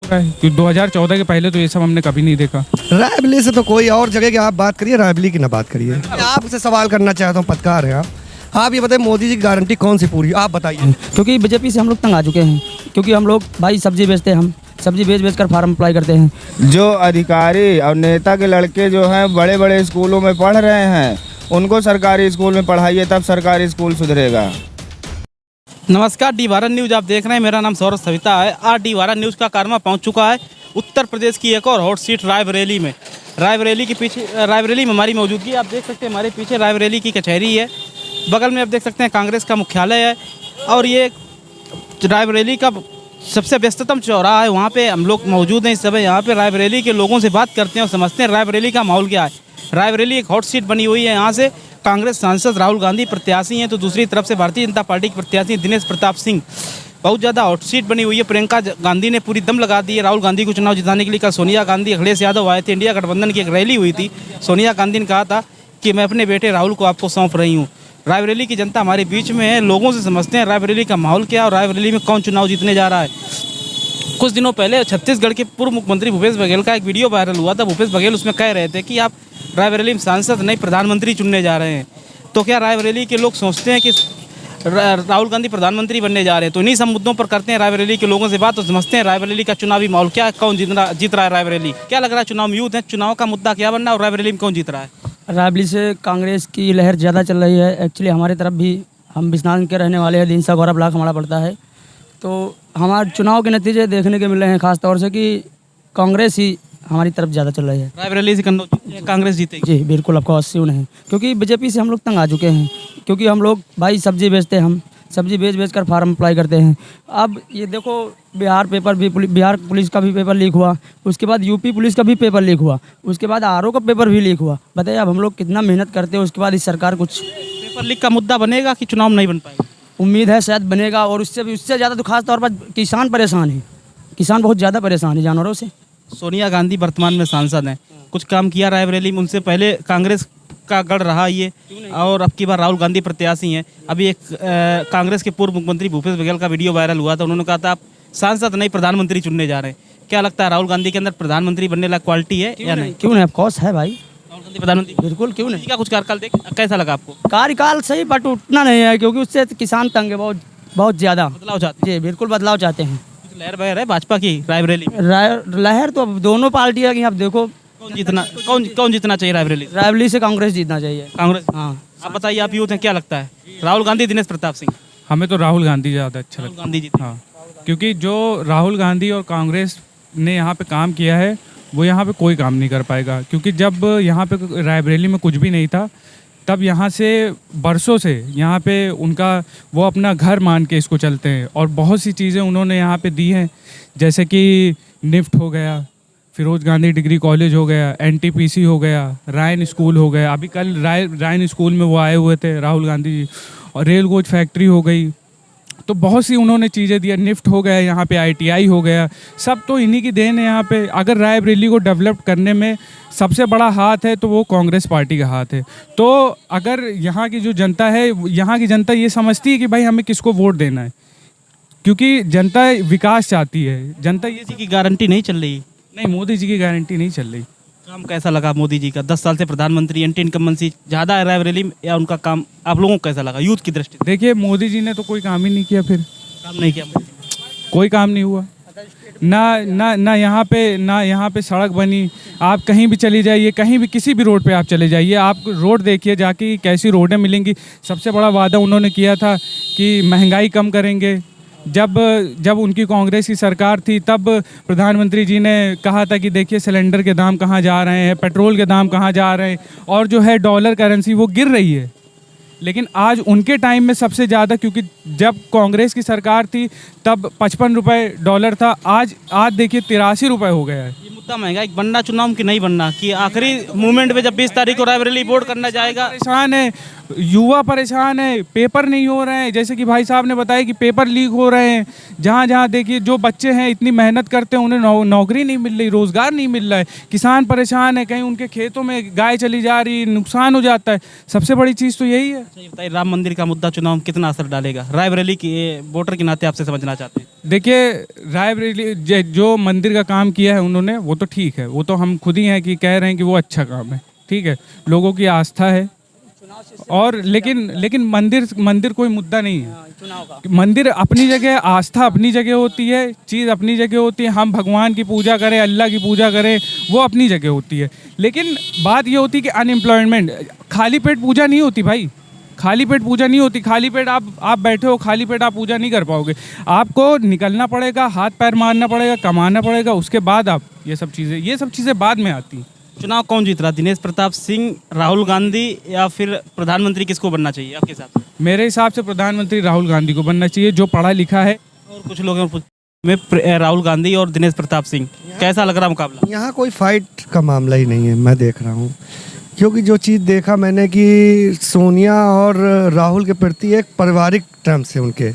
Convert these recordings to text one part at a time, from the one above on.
रहा है कि 2014 के पहले तो ये सब हमने कभी नहीं देखा। रायबरेली से तो कोई और जगह की आप बात करिए, रायबरेली की ना बात करिए। आपसे सवाल करना चाहता हूँ, पत्रकार हैं आप ये बताइए मोदी जी की गारंटी कौन सी पूरी, आप बताइए। क्योंकि बीजेपी से हम लोग तंग आ चुके हैं, क्योंकि हम लोग भाई सब्जी बेचते हैं, हम सब्जी बेच कर फार्म अप्लाई करते हैं। जो अधिकारी और नेता के लड़के जो हैं बड़े बड़े स्कूलों में पढ़ रहे हैं, उनको सरकारी स्कूल में पढ़ाइए, तब सरकारी स्कूल सुधरेगा। नमस्कार, डी12 न्यूज़ आप देख रहे हैं। मेरा नाम सौरभ सविता है। आज डी12 न्यूज़ का कारवा पहुंच चुका है उत्तर प्रदेश की एक और हॉट सीट रायबरेली में। रायबरेली के पीछे, रायबरेली में हमारी मौजूदगी आप देख सकते हैं। हमारे पीछे रायबरेली की कचहरी है, बगल में आप देख सकते हैं कांग्रेस का मुख्यालय है, और ये रायबरेली का सबसे व्यस्ततम चौराहा है। वहाँ पे हम लोग मौजूद हैं इस समय। यहाँ पे रायबरेली के लोगों से बात करते हैं और समझते हैं रायबरेली का माहौल क्या है। रायबरेली एक हॉट सीट बनी हुई है। यहाँ से कांग्रेस सांसद राहुल गांधी प्रत्याशी हैं, तो दूसरी तरफ से भारतीय जनता पार्टी के प्रत्याशी दिनेश प्रताप सिंह। बहुत ज़्यादा हॉट सीट बनी हुई है। प्रियंका गांधी ने पूरी दम लगा दी है राहुल गांधी को चुनाव जिताने के लिए। कल सोनिया गांधी, अखिलेश यादव आए थे, इंडिया गठबंधन की एक रैली हुई थी। सोनिया गांधी ने कहा था कि मैं अपने बेटे राहुल को आपको सौंप रही हूँ। रायबरेली की जनता हमारे बीच में है, लोगों से समझते हैं रायबरेली का माहौल क्या है और रायबरेली में कौन चुनाव जीतने जा रहा है। कुछ दिनों पहले छत्तीसगढ़ के पूर्व मुख्यमंत्री भूपेश बघेल का एक वीडियो वायरल हुआ था। भूपेश बघेल उसमें कह रहे थे कि आप रायबरेली में सांसद नहीं प्रधानमंत्री चुनने जा रहे हैं। तो क्या रायबरेली के लोग सोचते हैं कि राहुल गांधी प्रधानमंत्री बनने जा रहे हैं? तो इन्हीं सब मुद्दों पर करते हैं रायबरेली के लोगों से बात, तो समझते हैं रायबरेली का चुनावी माहौल क्या है, कौन जीत रहा है रायबरेली। क्या लग रहा है चुनाव में यूथ है, चुनाव का मुद्दा क्या बनना और रायबरेली में कौन जीत रहा है? रायबरेली से कांग्रेस की लहर ज़्यादा चल रही है। एक्चुअली हमारे तरफ भी, हम बिस्नान के रहने वाले हैं, दिनसा गौरव ब्लॉक हमारा पड़ता है। तो हमारे चुनाव के नतीजे देखने के मिल रहे हैं, खास तौर से कि कांग्रेस ही हमारी तरफ ज़्यादा चल रही है। रायबरेली से कांग्रेस जीतेगी? जी बिल्कुल, आपको अवश्य नहीं, क्योंकि बीजेपी से हम लोग तंग आ चुके हैं। क्योंकि हम लोग भाई सब्जी बेचते हैं, हम सब्जी बेच कर फार्म अप्लाई करते हैं। अब ये देखो, बिहार पुलिस का भी पेपर लीक हुआ, उसके बाद यूपी पुलिस का भी पेपर लीक हुआ, उसके बाद आरओ का पेपर भी लीक हुआ। बताइए अब हम लोग कितना मेहनत करते हैं, उसके बाद इस सरकार कुछ। पेपर लीक का मुद्दा बनेगा कि चुनाव नहीं बन पाएगा? उम्मीद है शायद बनेगा, और उससे ज़्यादा तो खास तौर पर किसान परेशान है। किसान बहुत ज़्यादा परेशान है जानवरों से। सोनिया गांधी वर्तमान में सांसद हैं, कुछ काम किया रायबरेली में? उनसे पहले कांग्रेस का गढ़ रहा ये, और अब की बार राहुल गांधी प्रत्याशी हैं। अभी एक कांग्रेस के पूर्व मुख्यमंत्री भूपेश बघेल का वीडियो वायरल हुआ था। उन्होंने कहा था आप सांसद नहीं प्रधानमंत्री चुनने जा रहे हैं। क्या लगता है राहुल गांधी के अंदर प्रधानमंत्री बनने लायक क्वालिटी है या नहीं? क्यों नहीं, ऑफकोर्स है भाई, राहुल गांधी प्रधानमंत्री बिल्कुल क्यों नहीं? क्या कुछ कार्यकाल देख कैसा लगा आपको? कार्यकाल सही, बट उतना नहीं है, क्योंकि उससे किसान तंग है बहुत ज़्यादा। बदलाव चाहते जी बिल्कुल बदलाव चाहते हैं। हैं? लहर बहर है भाजपा की रायबरेली में? लहर तो अब दोनों पार्टियाँ की, आप देखो कौन जीतना चाहिए रायबरेली? रायबरेली से कांग्रेस जीतना चाहिए। कांग्रेस? हाँ। आप बताइए, आप यूथ हैं, क्या लगता है राहुल गांधी दिनेश प्रताप सिंह? हमें तो राहुल गांधी ज़्यादा अच्छा राहुल लगता गांधी जीते? है। हाँ, क्योंकि जो राहुल गांधी और कांग्रेस ने यहाँ पे काम किया है वो यहाँ पे कोई काम नहीं कर पाएगा। क्योंकि जब यहाँ पे रायबरेली में कुछ भी नहीं था, तब यहाँ से बरसों से यहाँ पे उनका वो अपना घर मान के इसको चलते हैं, और बहुत सी चीज़ें उन्होंने यहाँ पे दी हैं, जैसे कि निफ्ट हो गया, फिरोज गांधी डिग्री कॉलेज हो गया, एनटीपीसी हो गया, रायन स्कूल हो गया। अभी कल रायन स्कूल में वो आए हुए थे राहुल गांधी जी, और रेल कोच फैक्ट्री हो गई। तो बहुत सी उन्होंने चीज़ें दिया, निफ्ट हो गया, यहाँ पे आईटीआई हो गया, सब तो इन्हीं की देन है। यहाँ पे अगर रायबरेली को डेवलप करने में सबसे बड़ा हाथ है तो वो कांग्रेस पार्टी का हाथ है। तो अगर यहाँ की जो जनता है, यहाँ की जनता ये समझती है कि भाई हमें किसको वोट देना है, क्योंकि जनता विकास चाहती है। जनता ये की गारंटी नहीं चल रही? नहीं, मोदी जी की गारंटी नहीं चल रही। काम कैसा लगा मोदी जी का? 10 साल से प्रधानमंत्री, एंटी इनकम्बेंसी ज़्यादा है रायबरेली में, या उनका काम आप लोगों को कैसा लगा यूथ की दृष्टि से? देखिए, मोदी जी ने तो कोई काम ही नहीं किया, फिर काम नहीं किया, कोई काम नहीं हुआ। ना यहाँ पे सड़क बनी। आप कहीं भी चली जाइए, कहीं भी किसी भी रोड पे आप चले जाइए, आप रोड देखिए जाके कैसी रोडें मिलेंगी। सबसे बड़ा वादा उन्होंने किया था कि महंगाई कम करेंगे। जब उनकी कांग्रेस की सरकार थी, तब प्रधानमंत्री जी ने कहा था कि देखिए सिलेंडर के दाम कहाँ जा रहे हैं, पेट्रोल के दाम कहाँ जा रहे हैं, और जो है डॉलर करेंसी वो गिर रही है। लेकिन आज उनके टाइम में सबसे ज़्यादा, क्योंकि जब कांग्रेस की सरकार थी तब 55 रुपये डॉलर था, आज देखिए 83 रुपये हो गया है। ये मुद्दा महंगाई बनना चुनाव की नहीं बनना, कि आखिरी मूवमेंट में जब 20 तारीख को रायबरेली बोर्ड करना जाएगा? परेशान है, युवा परेशान है, पेपर नहीं हो रहे हैं। जैसे कि भाई साहब ने बताया कि पेपर लीक हो रहे हैं। जहाँ जहाँ देखिए जो बच्चे हैं इतनी मेहनत करते हैं, उन्हें नौकरी नहीं मिल रही, रोज़गार नहीं मिल रहा है। किसान परेशान है, कहीं उनके खेतों में गाय चली जा रही, नुकसान हो जाता है। सबसे बड़ी चीज़ तो यही है। ये बताइए, राम मंदिर का मुद्दा चुनाव में कितना असर डालेगा? रायबरेली की वोटर के नाते आपसे समझना चाहते हैं। देखिए, रायबरेली जो मंदिर का काम किया है उन्होंने, वो तो ठीक है, वो तो हम खुद ही हैं कि कह रहे हैं कि वो अच्छा काम है, ठीक है, लोगों की आस्था है। और लेकिन मंदिर कोई मुद्दा नहीं है। मंदिर अपनी जगह, आस्था अपनी जगह होती है, चीज़ अपनी जगह होती है। हम भगवान की पूजा करें, अल्लाह की पूजा करें, वो अपनी जगह होती है। लेकिन बात ये होती है कि अनएम्प्लॉयमेंट, खाली पेट पूजा नहीं होती भाई, खाली पेट पूजा नहीं होती। खाली पेट आप बैठे हो, खाली पेट आप पूजा नहीं कर पाओगे। आपको निकलना पड़ेगा, हाथ पैर मारना पड़ेगा, कमाना पड़ेगा, उसके बाद आप ये सब चीज़ें बाद में आती हैं। चुनाव कौन जीत रहा? दिनेश प्रताप सिंह, राहुल गांधी, या फिर प्रधानमंत्री किसको बनना चाहिए आपके हिसाब से? मेरे हिसाब से प्रधानमंत्री राहुल गांधी को बनना चाहिए, जो पढ़ा लिखा है। और कुछ लोगों में राहुल गांधी और दिनेश प्रताप सिंह, कैसा लग रहा मुकाबला? यहाँ कोई फाइट का मामला ही नहीं है, मैं देख रहा हूँ। क्योंकि जो चीज़ देखा मैंने कि सोनिया और राहुल के प्रति एक पारिवारिक टर्म से, उनके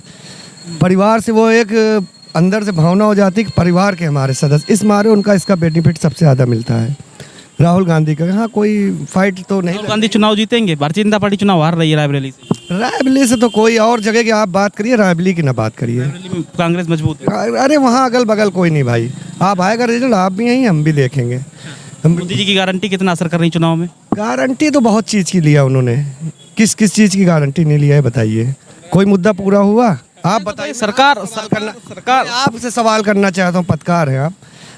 परिवार से वो एक अंदर से भावना हो जाती है कि परिवार के हमारे सदस्य, इस मारे उनका इसका बेनिफिट सबसे ज़्यादा मिलता है राहुल गांधी का। यहाँ कोई फाइट तो नहीं। राहुल गांधी चुनाव जीतेंगे? भारतीय जनता पार्टी चुनाव हार रही है रायबरेली से। रायबरेली से तो कोई और जगह की आप बात करिए, रायबरेली की ना बात करिए। रायबरेली में कांग्रेस मजबूत है। अरे वहाँ अगल बगल कोई नहीं भाई, आप आएगा रिजल्ट, आप भी यहीं, हम भी देखेंगे। मोदी जी की गारंटी कितना असर कर रही चुनाव में? गारंटी तो बहुत चीज़ की लिया उन्होंने, किस किस चीज़ की गारंटी नहीं लिया है बताइए? कोई मुद्दा पूरा हुआ? आप बताइए। सरकार आपसे सवाल करना चाहता हूँ, पत्रकार हैं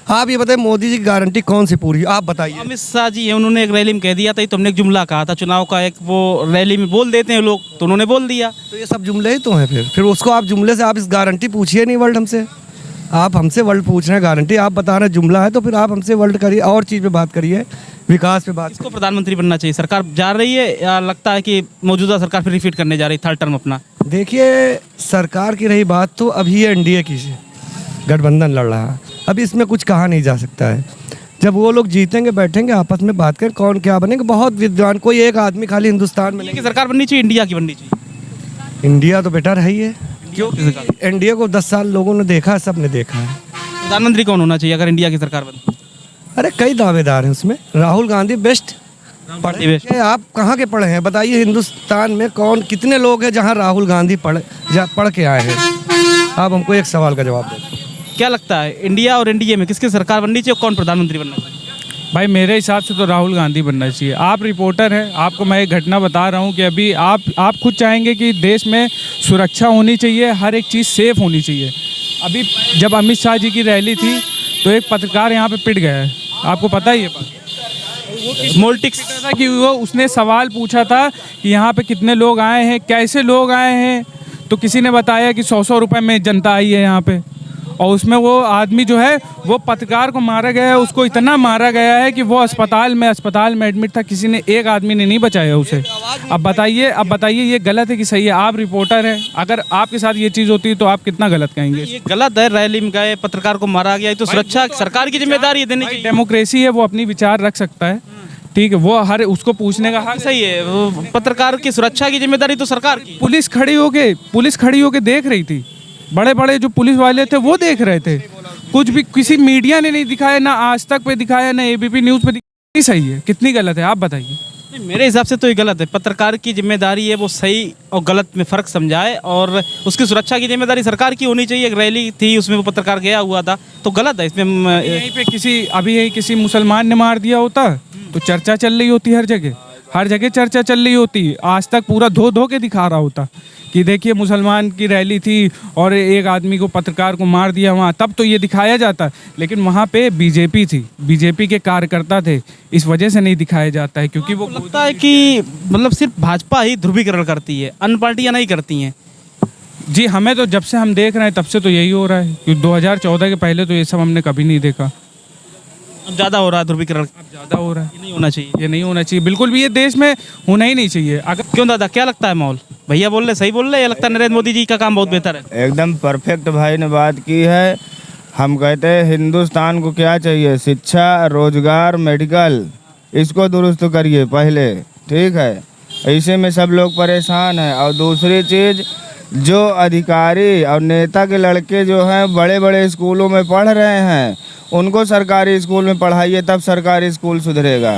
आप ये बताइए, मोदी जी की गारंटी कौन सी पूरी? आप बताइए। अमित शाह जी है, उन्होंने एक रैली में कह दिया था, ये तुमने एक जुमला कहा था चुनाव का, एक वो रैली में बोल देते हैं लोग, तो उन्होंने बोल दिया। तो ये सब जुमले ही तो हैं। फिर उसको आप जुमले से, आप इस गारंटी पूछिए नहीं वर्ल्ड हमसे, आप हमसे वर्ल्ड पूछ रहे हैं गारंटी, आप बता रहे हैं जुमला है, तो फिर आप हमसे वर्ल्ड करिए, और चीज़ पे बात करिए, विकास पे बात। इसको प्रधानमंत्री बनना चाहिए, सरकार जा रही है, या लगता है कि मौजूदा सरकार फिर रिपीट करने जा रही है थर्ड टर्म अपना? देखिए, सरकार की रही बात तो अभी ये एनडीए की गठबंधन लड़ रहा है, अभी इसमें कुछ कहा नहीं जा सकता है। जब वो लोग जीतेंगे, बैठेंगे आपस में बात करें कौन क्या बनेंगे। बहुत विद्वान, कोई एक आदमी खाली हिंदुस्तान में इंडिया की सरकार बननी चाहिए, इंडिया की बननी चाहिए? इंडिया तो बेटर है ही है। क्यों? इंडिया को 10 साल लोगों ने देखा है, सब ने देखा है। प्रधानमंत्री कौन होना चाहिए अगर इंडिया की सरकार बने? अरे कई दावेदार हैं उसमें, राहुल गांधी बेस्ट। गांधी बेस्ट। पढ़े आप कहाँ के पढ़े हैं बताइए? हिंदुस्तान में कौन, कितने लोग हैं जहाँ राहुल गांधी पढ़ के आए हैं? आप हमको एक सवाल का जवाब दें। क्या लगता है, इंडिया और एनडीए में किसकी सरकार बननी चाहिए, कौन प्रधानमंत्री बनना चाहिए? भाई मेरे हिसाब से तो राहुल गांधी बनना चाहिए। आप रिपोर्टर हैं, आपको मैं एक घटना बता रहा हूँ कि अभी आप खुद चाहेंगे कि देश में सुरक्षा होनी चाहिए, हर एक चीज़ सेफ होनी चाहिए। अभी जब अमित शाह जी की रैली थी तो एक पत्रकार यहाँ पे पिट गया है, आपको पता ही है बात? मोल्टिक्स था कि उसने सवाल पूछा था कि यहाँ पे कितने लोग आए हैं, कैसे लोग आए हैं, तो किसी ने बताया कि 100 रुपये में जनता आई है यहाँ पे, और उसमें वो आदमी जो है वो पत्रकार को मारा गया है, उसको इतना मारा गया है कि वो अस्पताल में एडमिट था, किसी ने, एक आदमी ने नहीं बचाया उसे। अब बताइए ये गलत है कि सही है? आप रिपोर्टर हैं, अगर आपके साथ ये चीज़ होती है तो आप कितना गलत कहेंगे? ये गलत है, रैली में गए, पत्रकार को मारा गया, तो सुरक्षा सरकार की जिम्मेदारी है देने की। डेमोक्रेसी है, वो अपनी विचार रख सकता है, ठीक है, वो हर उसको पूछने का हक। सही है, वो पत्रकार की सुरक्षा की जिम्मेदारी तो सरकार की। पुलिस खड़ी होके देख रही थी, बड़े बड़े जो पुलिस वाले थे वो देख रहे थे, कुछ भी किसी मीडिया ने नहीं दिखाया, ना आज तक पे दिखाया, ना एबीपी न्यूज़ पे दिखाया। सही है, कितनी गलत है आप बताइए? मेरे हिसाब से तो ये गलत है, पत्रकार की जिम्मेदारी है वो सही और गलत में फ़र्क समझाए, और उसकी सुरक्षा की जिम्मेदारी सरकार की होनी चाहिए। एक रैली थी उसमें वो पत्रकार गया हुआ था, तो गलत है इसमें। यहीं पे अभी किसी मुसलमान ने मार दिया होता तो चर्चा चल रही होती, हर जगह चर्चा चल रही होती, आज तक पूरा धो के दिखा रहा होता कि देखिए मुसलमान की रैली थी और एक आदमी को, पत्रकार को मार दिया वहाँ, तब तो ये दिखाया जाता। लेकिन वहाँ पे बीजेपी थी, बीजेपी के कार्यकर्ता थे, इस वजह से नहीं दिखाया जाता है, क्योंकि वो लगता है कि मतलब सिर्फ भाजपा ही ध्रुवीकरण करती है, अन्य पार्टियां नहीं करती हैं। जी, हमें तो जब से हम देख रहे हैं तब से तो यही हो रहा है, क्योंकि 2014 के पहले तो ये सब हमने कभी नहीं देखा। अब ज़्यादा हो रहा है ध्रुवीकरण, अब ज़्यादा हो रहा है। ये नहीं होना चाहिए, ये नहीं होना चाहिए, बिल्कुल भी, ये देश में होना ही नहीं चाहिए। अगर क्यों दादा, क्या लगता है माहौल? भैया बोल रहे, सही बोल रहे, या लगता है नरेंद्र मोदी जी का काम बहुत बेहतर है? एकदम परफेक्ट भाई ने बात की है। हम कहते हैं हिंदुस्तान को क्या चाहिए, शिक्षा, रोजगार, मेडिकल, इसको दुरुस्त करिए पहले, ठीक है, ऐसे में सब लोग परेशान हैं। और दूसरी चीज़, जो अधिकारी और नेता के लड़के जो हैं बड़े बड़े स्कूलों में पढ़ रहे हैं, उनको सरकारी स्कूल में पढ़ाइए, तब सरकारी स्कूल सुधरेगा।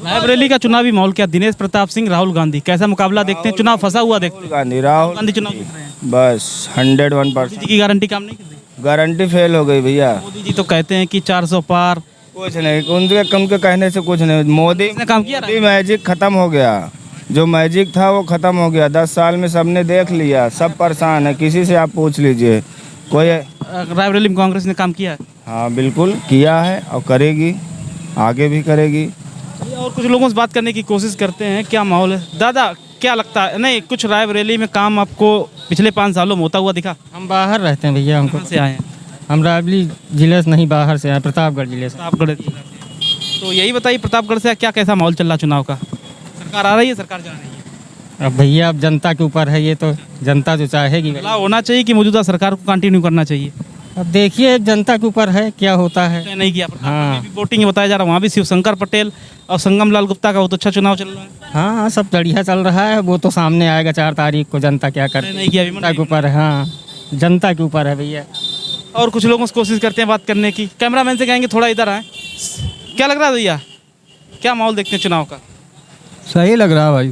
रायबरेली का चुनावी माहौल क्या? दिनेश प्रताप सिंह, राहुल गांधी, कैसा मुकाबला देखते हैं? चुनाव फंसा हुआ देखते हैं? राहुल गांधी चुनाव जीत रहे हैं। बस 101% मोदी जी की गारंटी काम नहीं कर रही? गारंटी फेल हो गई भैया। मोदी जी तो कहते हैं कि 400 पार। कुछ नहीं, उनके कहने से कुछ नहीं। मोदी ने काम किया? मोदी मैजिक खत्म हो गया। जो मैजिक था वो खत्म हो गया। 10 साल में सबने देख लिया, सब परेशान है। किसी से आप पूछ लीजिए, कोई। रायबरेली में कांग्रेस ने काम किया है? हाँ बिल्कुल किया है और करेगी, आगे भी करेगी। और कुछ लोगों से बात करने की कोशिश करते हैं, क्या माहौल है? दादा क्या लगता है? नहीं, कुछ रायबरेली में काम आपको पिछले 5 सालों में होता हुआ दिखा? हम बाहर रहते हैं भैया, हमको कहाँ से आए हैं? हम रायबरेली जिले से नहीं, बाहर से आए, प्रतापगढ़ जिले से। प्रतापगढ़। तो यही बताइए, प्रतापगढ़ से क्या कैसा माहौल चल रहा चुनाव का? सरकार आ रही है, सरकार जा रही है? अब भैया अब जनता के ऊपर है, ये तो जनता जो चाहेगी। बदलाव होना चाहिए कि मौजूदा सरकार को कंटिन्यू करना चाहिए? अब देखिए जनता के ऊपर है क्या होता है। नहीं किया। हाँ, वोटिंग बताया जा रहा है, वहाँ भी शिवशंकर पटेल और संगम लाल गुप्ता का बहुत अच्छा चुनाव चल रहा है। हाँ हाँ, सब बढ़िया चल रहा है। वो तो सामने आएगा 4 तारीख को, जनता क्या करती है। नहीं किया, जनता के ऊपर है। हाँ, जनता के ऊपर है भैया। और कुछ लोगों से कोशिश करते हैं बात करने की। कैमरामैन से कहेंगे थोड़ा इधर आए। क्या लग रहा है भैया, क्या माहौल देखते हैं चुनाव का? सही लग रहा है भाई।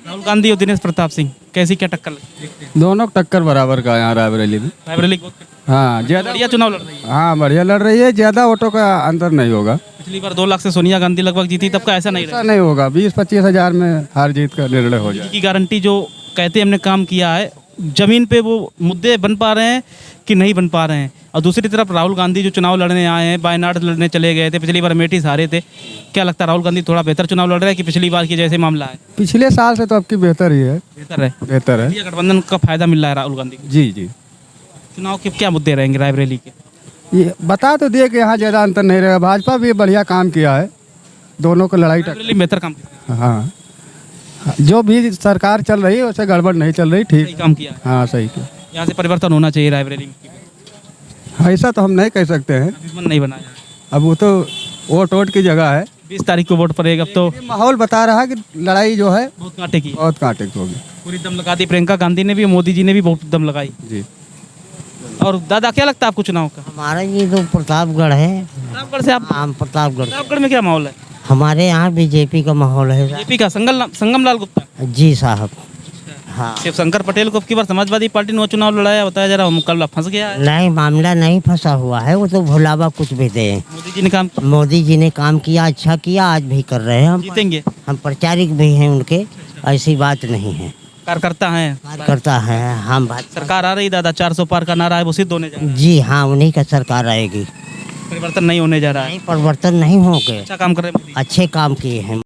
राहुल गांधी और दिनेश प्रताप सिंह, कैसी क्या टक्कर देखते हैं? दोनों टक्कर बराबर का है यहाँ रायबरेली में। रायबरेली बहुत हाँ ज़्यादा, बढ़िया चुनाव लड़ रही है। हाँ बढ़िया लड़ रही है। ज़्यादा वोटों का अंतर नहीं होगा। पिछली बार 2 लाख से सोनिया गांधी लगभग जीती, तब का ऐसा नहीं ऐसा रहा। नहीं होगा। 20-25 हज़ार में हार जीत का निर्णय हो जाए। की गारंटी जो कहते हैं हमने काम किया है, जमीन पे वो मुद्दे बन पा रहे हैं कि नहीं बन पा रहे हैं? और दूसरी तरफ राहुल गांधी जो चुनाव लड़ने आए हैं, वायनाड लड़ने चले गए थे, पिछली बार अमेठी से हारे थे। क्या लगता है, राहुल गांधी थोड़ा बेहतर चुनाव लड़ रहे हैं कि पिछली बार की जैसे मामला है? पिछले साल से तो अब की बेहतर ही है। बेहतर है। बेहतर है। ये गठबंधन का फायदा मिल रहा है राहुल गांधी को। जी जी। चुनाव के क्या मुद्दे रहेंगे रायबरेली के? ये बता तो दिए कि यहाँ ज़्यादा अंतर नहीं रहेगा। भाजपा भी बढ़िया काम किया है। दोनों को लड़ाई रायबरेली में बेहतर काम किया, हाँ, जो भी सरकार चल रही है उससे गड़बड़ नहीं चल रही। सही ठीक, काम किया है। हाँ सही किया। यहाँ से परिवर्तन होना चाहिए रायबरेली में। ऐसा तो हम नहीं कह सकते हैं। अभी मन नहीं बनाया। अब वो तो वोट की जगह है। 20 तारीख को वोट पड़ेगा। अब तो ये माहौल बता रहा है कि लड़ाई जो है बहुत कांटे की, बहुत कांटे की होगी। पूरी दम लगा दी। प्रियंका गांधी ने भी, मोदी जी ने भी बहुत दम लगाई। जी। और दादा क्या लगता है आपको चुनाव का? हमारा ये तो प्रतापगढ़ है। प्रतापगढ़ से आप? हम प्रतापगढ़। प्रतापगढ़ में क्या माहौल है? हमारे यहाँ बीजेपी का माहौल है। बीजेपी का संगम लाल गुप्ता। जी साहब। हाँ, शिवशंकर पटेल को अब की बार समाजवादी पार्टी ने वो चुनाव लड़ाया, बताया जा रहा है मुकाबला फंस गया है। नहीं, मामला नहीं फंसा हुआ है। वो तो भुलावा कुछ भी दे। मोदी जी ने काम किया, मोदी जी ने काम किया, अच्छा किया, आज भी कर रहे हैं। हम जीतेंगे। हम प्रचारिक भी हैं उनके, ऐसी बात नहीं है। कार्यकर्ता हैं, करता है हम बात। सरकार आ रही दादा, 400 पार का नारा है वो सिद्ध होने जा रहा है। जी हाँ, उन्हीं का सरकार आएगी। परिवर्तन नहीं होने जा रहा है। नहीं, परिवर्तन नहीं हो गए। अच्छा काम कर रहे हैं मोदी। अच्छे काम किए हैं।